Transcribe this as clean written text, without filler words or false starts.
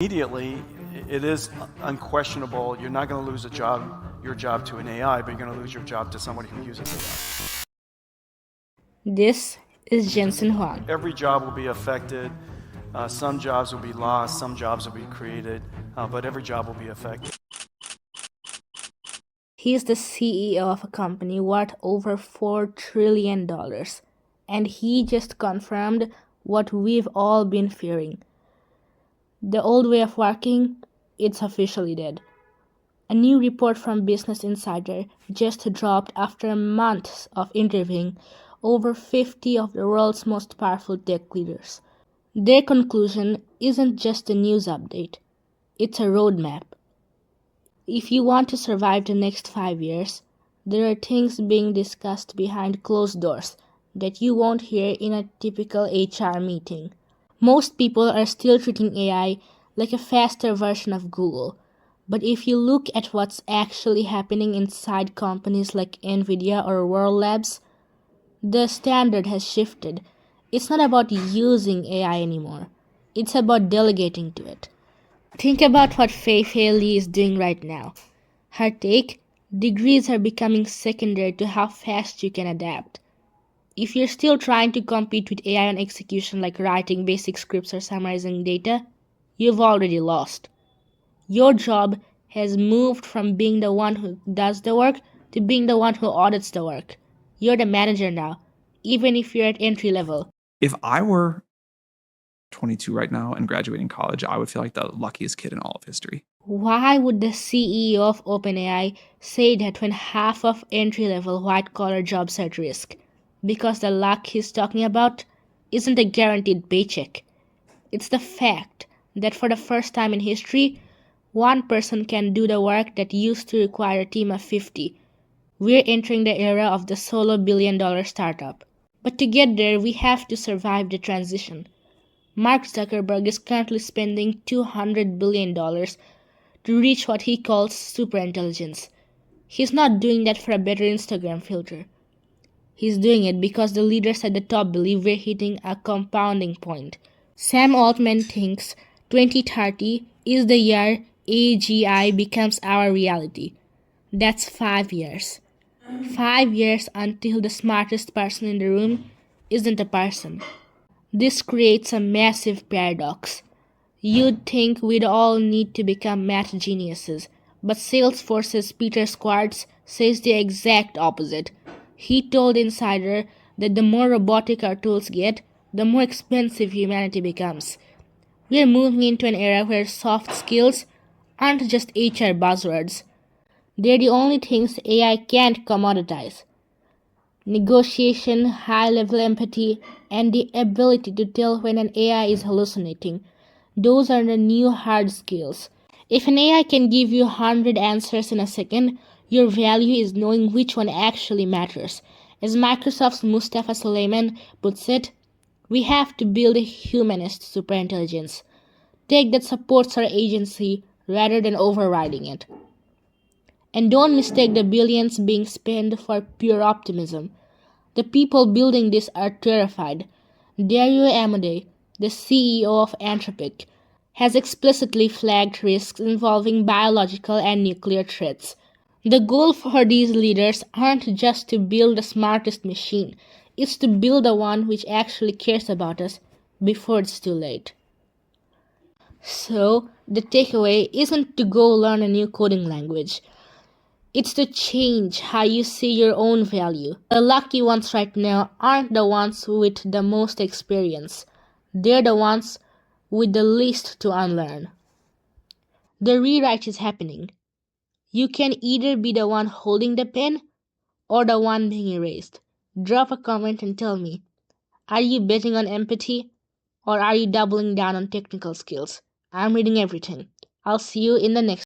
Immediately, it is unquestionable. You're not going to lose your job to an AI, but you're going to lose your job to somebody who uses AI. This is Jensen Huang. Every job will be affected. Some jobs will be lost, some jobs will be created, but every job will be affected. He is the CEO of a company worth over $4 trillion, and he just confirmed what we've all been fearing. The old way of working, it's officially dead. A new report from Business Insider just dropped after months of interviewing over 50 of the world's most powerful tech leaders. Their conclusion isn't just a news update, it's a roadmap. If you want to survive the next 5 years, there are things being discussed behind closed doors that you won't hear in a typical HR meeting. Most people are still treating AI like a faster version of Google. But if you look at what's actually happening inside companies like Nvidia or World Labs, the standard has shifted. It's not about using AI anymore. It's about delegating to it. Think about what Fei Li is doing right now. Her take, degrees are becoming secondary to how fast you can adapt. If you're still trying to compete with AI on execution like writing basic scripts or summarizing data, you've already lost. Your job has moved from being the one who does the work to being the one who audits the work. You're the manager now, even if you're at entry level. If I were 22 right now and graduating college, I would feel like the luckiest kid in all of history. Why would the CEO of OpenAI say that when half of entry-level white-collar jobs are at risk? Because the luck he's talking about isn't a guaranteed paycheck. It's the fact that for the first time in history, one person can do the work that used to require a team of 50. We're entering the era of the solo billion-dollar startup. But to get there, we have to survive the transition. Mark Zuckerberg is currently spending $200 billion to reach what he calls superintelligence. He's not doing that for a better Instagram filter. He's doing it because the leaders at the top believe we're hitting a compounding point. Sam Altman thinks 2030 is the year AGI becomes our reality. That's 5 years. 5 years until the smartest person in the room isn't a person. This creates a massive paradox. You'd think we'd all need to become math geniuses, but Salesforce's Peter Squartz says the exact opposite. He told Insider that the more robotic our tools get, the more expensive humanity becomes. We're moving into an era where soft skills aren't just HR buzzwords. They're the only things AI can't commoditize. Negotiation, high-level empathy, and the ability to tell when an AI is hallucinating. Those are the new hard skills. If an AI can give you 100 answers in a second, your value is knowing which one actually matters. As Microsoft's Mustafa Suleyman puts it, we have to build a humanist superintelligence. Tech that supports our agency rather than overriding it. And don't mistake the billions being spent for pure optimism. The people building this are terrified. Dario Amodei, the CEO of Anthropic, has explicitly flagged risks involving biological and nuclear threats. The goal for these leaders aren't just to build the smartest machine, it's to build the one which actually cares about us before it's too late. So, the takeaway isn't to go learn a new coding language. It's to change how you see your own value. The lucky ones right now aren't the ones with the most experience. They're the ones with the least to unlearn. The rewrite is happening. You can either be the one holding the pen or the one being erased. Drop a comment and tell me, are you betting on empathy or are you doubling down on technical skills? I'm reading everything. I'll see you in the next